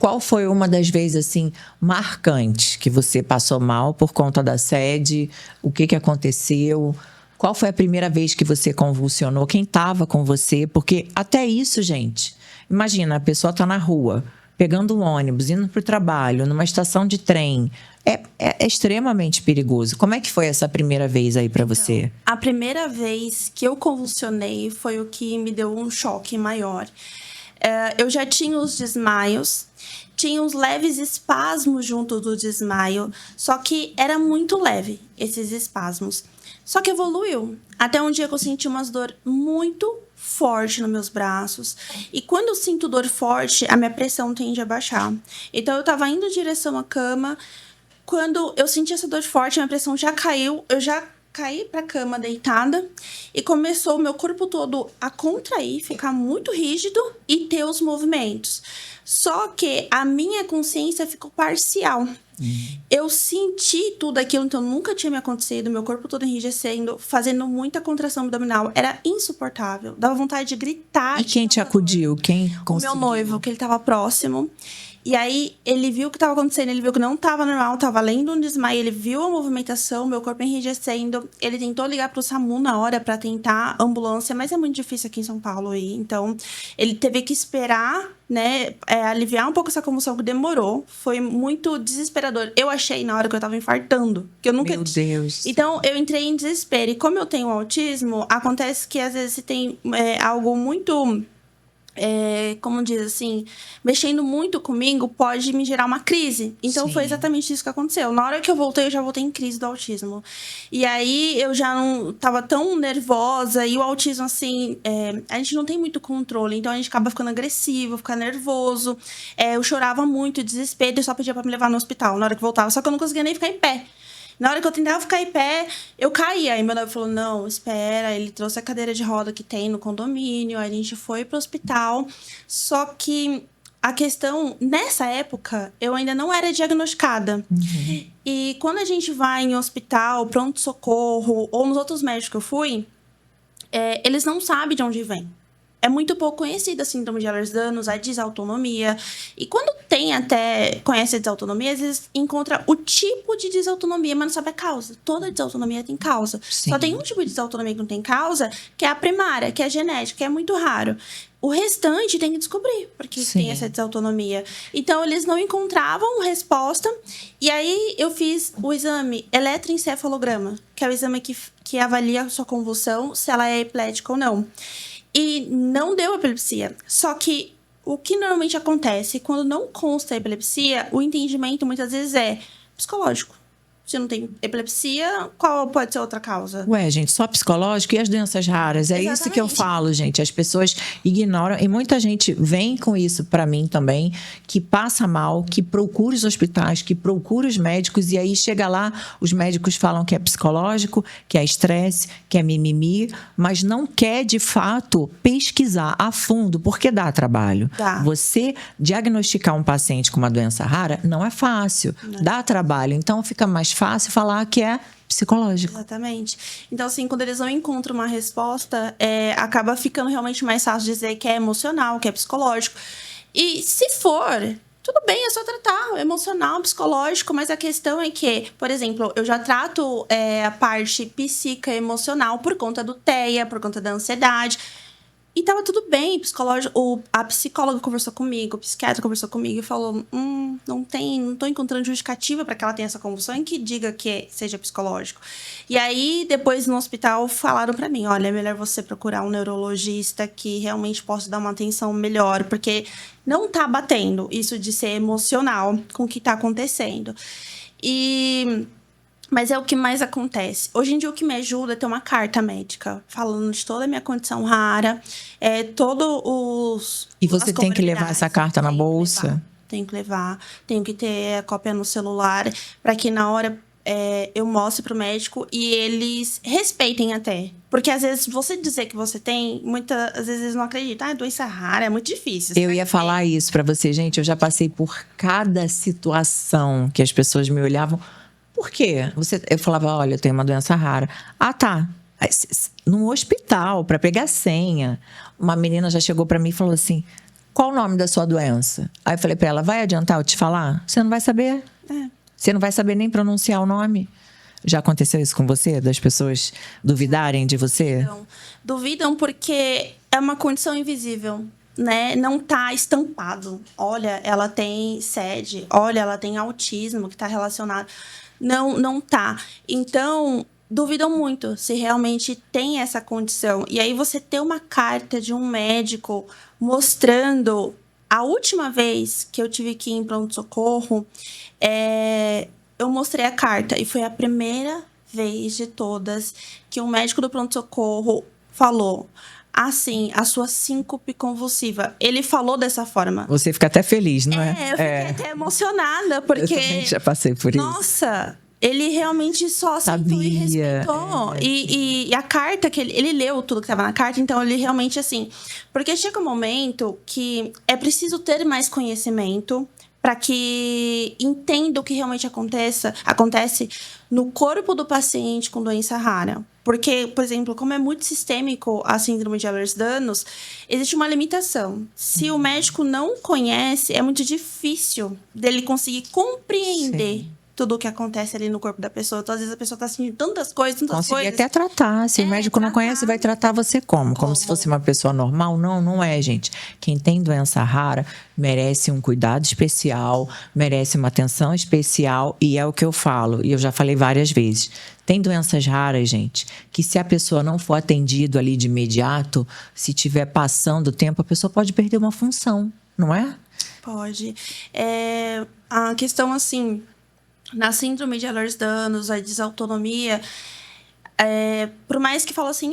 Qual foi uma das vezes, assim, marcantes que você passou mal por conta da sede? O que aconteceu? Qual foi a primeira vez que você convulsionou? Quem estava com você? Porque até isso, gente, imagina, a pessoa está na rua, pegando um ônibus, indo para o trabalho, numa estação de trem. É extremamente perigoso. Como é que foi essa primeira vez aí para você? A primeira vez que eu convulsionei foi o que me deu um choque maior. Eu já tinha os desmaios, tinha uns leves espasmos junto do desmaio, só que era muito leve esses espasmos. Só que evoluiu, até um dia que eu senti umas dor muito forte nos meus braços. E quando eu sinto dor forte, a minha pressão tende a baixar. Então, eu estava indo em direção à cama, quando eu senti essa dor forte, minha pressão já caiu, eu já caí para a cama deitada e começou o meu corpo todo a contrair, ficar muito rígido e ter os movimentos. Só que a minha consciência ficou parcial. Eu senti tudo aquilo, então nunca tinha me acontecido, meu corpo todo enrijecendo, fazendo muita contração abdominal. Era insuportável, dava vontade de gritar. E quem te acudiu? Quem conseguiu? O meu noivo, que ele estava próximo. E aí, ele viu o que estava acontecendo, ele viu que não estava normal, estava além de um desmaio, ele viu a movimentação, meu corpo enrijecendo. Ele tentou ligar para o SAMU na hora para tentar ambulância, mas é muito difícil aqui em São Paulo aí. Então, ele teve que esperar, né, aliviar um pouco essa convulsão que demorou. Foi muito desesperador. Eu achei na hora que eu estava infartando, que eu nunca... Meu Deus. Então, eu entrei em desespero. E como eu tenho autismo, acontece que às vezes se tem algo muito... como diz assim, mexendo muito comigo, pode me gerar uma crise. Então, Sim. Foi exatamente isso que aconteceu. Na hora que eu voltei, eu já voltei em crise do autismo. E aí, eu já não tava tão nervosa. E o autismo, assim, a gente não tem muito controle. Então, a gente acaba ficando agressivo, fica nervoso. Eu chorava muito, desespero. E só pedia pra me levar no hospital na hora que voltava. Só que eu não conseguia nem ficar em pé. Na hora que eu tentava ficar em pé, eu caía. Aí meu noivo falou, não, espera. Ele trouxe a cadeira de roda que tem no condomínio. Aí a gente foi pro hospital. Só que a questão, nessa época, eu ainda não era diagnosticada. Uhum. E quando a gente vai em hospital, pronto-socorro, ou nos outros médicos que eu fui, eles não sabem de onde vem. É muito pouco conhecida a síndrome de Ehlers-Danlos, a desautonomia. E quando conhece a desautonomia, às vezes encontra o tipo de desautonomia, mas não sabe a causa. Toda desautonomia tem causa. Sim. Só tem um tipo de desautonomia que não tem causa, que é a primária, que é a genética, que é muito raro. O restante tem que descobrir porque tem essa desautonomia. Então, eles não encontravam resposta. E aí, eu fiz o exame eletroencefalograma, que é o exame que avalia a sua convulsão, se ela é epilética ou não. E não deu epilepsia. Só que o que normalmente acontece, quando não consta a epilepsia, o entendimento muitas vezes é psicológico. Se não tem epilepsia, qual pode ser outra causa? Ué, gente, só psicológico e as doenças raras. É isso que eu falo, gente. As pessoas ignoram. E muita gente vem com isso para mim também, que passa mal, que procura os hospitais, que procura os médicos. E aí chega lá, os médicos falam que é psicológico, que é estresse, que é mimimi, mas não quer, de fato, pesquisar a fundo, porque dá trabalho. Dá. Você diagnosticar um paciente com uma doença rara não é fácil. Não. Dá trabalho. Então, fica mais fácil falar que é psicológico. Exatamente. Então, assim, quando eles não encontram uma resposta, acaba ficando realmente mais fácil dizer que é emocional, que é psicológico. E se for, tudo bem, é só tratar emocional, psicológico, mas a questão é que, por exemplo, eu já trato a parte psíquica emocional por conta do TEA, por conta da ansiedade. E tava tudo bem, a psicóloga conversou comigo, o psiquiatra conversou comigo e falou, não tô encontrando justificativa para que ela tenha essa convulsão em que diga que seja psicológico. E aí, depois no hospital, falaram para mim, olha, é melhor você procurar um neurologista que realmente possa dar uma atenção melhor, porque não tá batendo isso de ser emocional com o que tá acontecendo. Mas é o que mais acontece. Hoje em dia, o que me ajuda é ter uma carta médica, falando de toda a minha condição rara, todos os... E você tem que levar essa carta na bolsa? Tenho que levar. Tenho que ter a cópia no celular, para que na hora eu mostre pro médico e eles respeitem até. Porque, às vezes, você dizer que você tem, às vezes eles não acreditam. É doença rara, é muito difícil. Eu ia falar isso para você, gente. Eu já passei por cada situação que as pessoas me olhavam... Por quê? Eu falava, olha, eu tenho uma doença rara. Ah, tá. No hospital, para pegar senha, uma menina já chegou para mim e falou assim, qual o nome da sua doença? Aí eu falei pra ela, vai adiantar eu te falar? Você não vai saber. Você não vai saber nem pronunciar o nome. Já aconteceu isso com você? Das pessoas duvidarem de você? Duvidam porque é uma condição invisível, né? Não tá estampado. Olha, ela tem SED. Olha, ela tem autismo que tá relacionado. Não tá. Então, duvidam muito se realmente tem essa condição. E aí você ter uma carta de um médico mostrando... A última vez que eu tive que ir em pronto-socorro, eu mostrei a carta. E foi a primeira vez de todas que um médico do pronto-socorro falou... Assim, a sua síncope convulsiva. Ele falou dessa forma. Você fica até feliz, não é? Eu fiquei até emocionada, porque... Eu também já passei por isso. Nossa, ele realmente só aceitou e respeitou. E a carta que ele leu tudo que estava na carta, então ele realmente assim... Porque chega um momento que é preciso ter mais conhecimento para que entenda o que realmente acontece no corpo do paciente com doença rara. Porque, por exemplo, como é muito sistêmico a síndrome de Ehlers-Danlos, existe uma limitação. Se o médico não conhece, é muito difícil dele conseguir compreender tudo o que acontece ali no corpo da pessoa. Então, às vezes a pessoa está sentindo tantas coisas. Conseguir até tratar. Se o médico não conhece, vai tratar você como? Como se fosse uma pessoa normal? Não é, gente. Quem tem doença rara merece um cuidado especial, merece uma atenção especial, e é o que eu falo, e eu já falei várias vezes. Tem doenças raras, gente, que se a pessoa não for atendida ali de imediato, se tiver passando o tempo, a pessoa pode perder uma função, não é? Pode. A questão, assim, na síndrome de Ehlers-Danlos, a desautonomia, por mais que fala assim,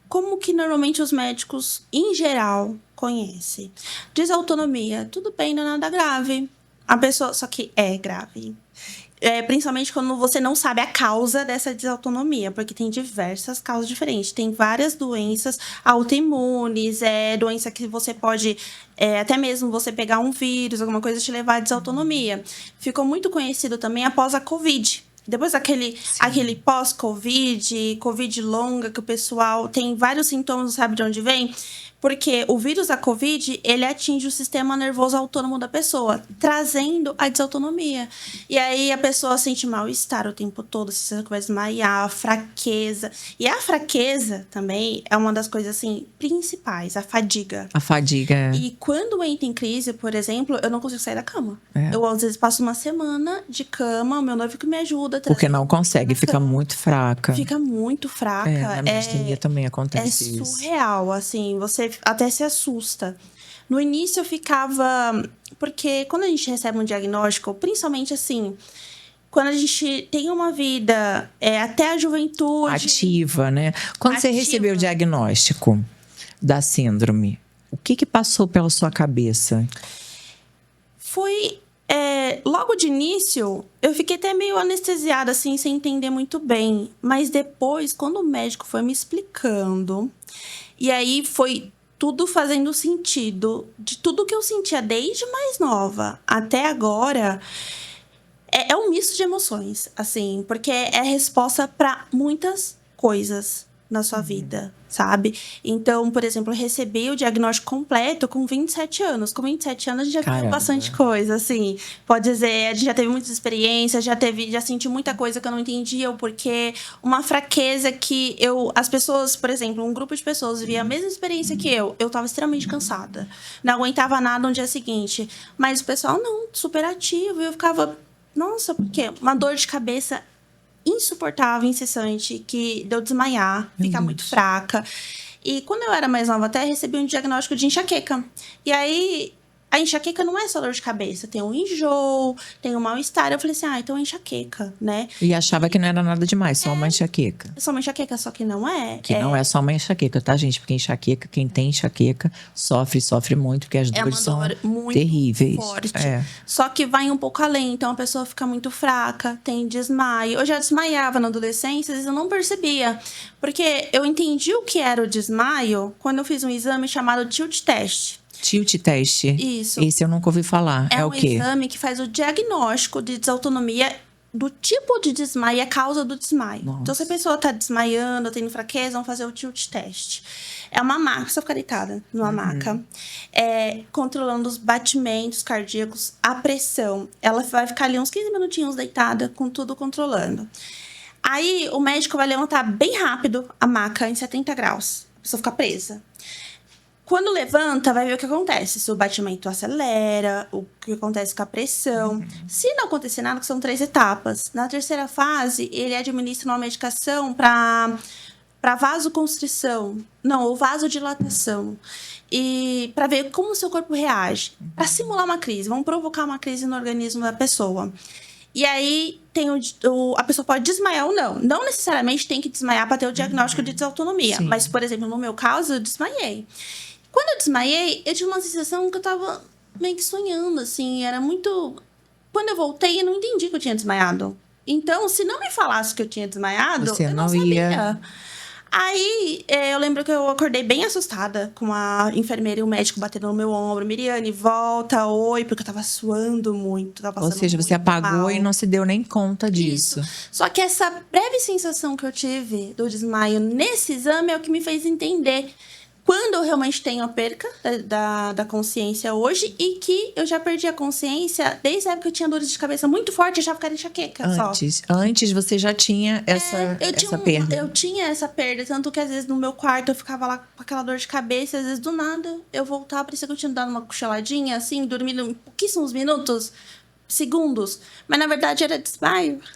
como que normalmente os médicos, em geral, conhecem? Desautonomia, tudo bem, não é nada grave. A pessoa, só que é grave. Principalmente quando você não sabe a causa dessa desautonomia, porque tem diversas causas diferentes. Tem várias doenças autoimunes, doença que você pode, até mesmo você pegar um vírus, alguma coisa, te levar à desautonomia. Ficou muito conhecido também após a Covid. Depois aquele pós-Covid, Covid longa, que o pessoal tem vários sintomas, não sabe de onde vem. Porque o vírus da Covid, ele atinge o sistema nervoso autônomo da pessoa, trazendo a desautonomia. E aí a pessoa sente mal-estar o tempo todo, se você vai desmaiar, fraqueza. E a fraqueza também é uma das coisas, assim, principais, a fadiga. A fadiga. E quando entra em crise, por exemplo, eu não consigo sair da cama. Eu, às vezes, passo uma semana de cama, o meu noivo que me ajuda. Porque não consegue, fica muito fraca. Fica muito fraca. Na miastenia também acontece isso. É surreal, assim, você até se assusta. No início eu ficava... Porque quando a gente recebe um diagnóstico, principalmente assim, quando a gente tem uma vida até a juventude... Ativa, né? Quando você recebeu o diagnóstico da síndrome, o que passou pela sua cabeça? Foi... logo de início, eu fiquei até meio anestesiada, assim, sem entender muito bem. Mas depois, quando o médico foi me explicando... E aí foi tudo fazendo sentido. De tudo que eu sentia desde mais nova até agora, é um misto de emoções, assim. Porque é resposta para muitas coisas na sua vida, sabe? Então, por exemplo, eu recebi o diagnóstico completo com 27 anos. Com 27 anos, a gente já viu bastante coisa, assim. Pode dizer, a gente já teve muitas experiências, já senti muita coisa que eu não entendia o porquê. Uma fraqueza que as pessoas, por exemplo, um grupo de pessoas vivia a mesma experiência que eu tava extremamente cansada. Não aguentava nada no dia seguinte. Mas o pessoal, não, super ativo. E eu ficava, nossa, por quê? Uma dor de cabeça insuportável, incessante, que deu desmaiar, ficar muito fraca. E quando eu era mais nova até, recebi um diagnóstico de enxaqueca. E aí, a enxaqueca não é só dor de cabeça, tem um enjoo, tem um mal-estar. Eu falei assim, então é enxaqueca, né? E achava que não era nada demais, só uma enxaqueca. Só uma enxaqueca, só que não é. Que não é só uma enxaqueca, tá, gente? Porque enxaqueca, quem tem enxaqueca, sofre muito, porque as dores são terríveis. Forte. Só que vai um pouco além, então a pessoa fica muito fraca, tem desmaio. Eu já desmaiava na adolescência, às vezes eu não percebia. Porque eu entendi o que era o desmaio quando eu fiz um exame chamado tilt test. Tilt test? Isso. Esse eu nunca ouvi falar. É o quê? É um exame que faz o diagnóstico de desautonomia do tipo de desmaio e a causa do desmaio. Nossa. Então, se a pessoa tá desmaiando, tendo fraqueza, vamos fazer o tilt test. É uma maca, só ficar deitada numa maca. Controlando os batimentos cardíacos, a pressão. Ela vai ficar ali uns 15 minutinhos deitada, com tudo controlando. Aí, o médico vai levantar bem rápido a maca em 70 graus. A pessoa fica presa. Quando levanta, vai ver o que acontece. Se o batimento acelera, o que acontece com a pressão. Se não acontecer nada, que são 3 etapas. Na terceira fase, ele administra uma medicação para vasoconstrição. Não, ou vasodilatação. E para ver como o seu corpo reage. Para simular uma crise. Vamos provocar uma crise no organismo da pessoa. E aí, a pessoa pode desmaiar ou não. Não necessariamente tem que desmaiar para ter o diagnóstico de desautonomia. Sim. Mas, por exemplo, no meu caso, eu desmaiei. Quando eu desmaiei, eu tive uma sensação que eu tava meio que sonhando, assim. Era muito... Quando eu voltei, eu não entendi que eu tinha desmaiado. Então, se não me falasse que eu tinha desmaiado, Você eu não sabia. Aí, eu lembro que eu acordei bem assustada com a enfermeira e o médico batendo no meu ombro. Miriane, volta, oi, porque eu tava suando muito. Ou seja, você apagou mal. e não se deu nem conta disso. Só que essa breve sensação que eu tive do desmaio nesse exame é o que me fez entender quando eu realmente tenho a perca da consciência hoje e que eu já perdi a consciência desde a época que eu tinha dores de cabeça muito forte e achava que era enxaqueca Antes você já tinha essa perda. Eu tinha essa perda, tanto que às vezes no meu quarto eu ficava lá com aquela dor de cabeça, às vezes do nada eu voltava, parecia que eu tinha dado uma cochiladinha, assim, dormindo pouquíssimos minutos, segundos, mas na verdade era desmaio.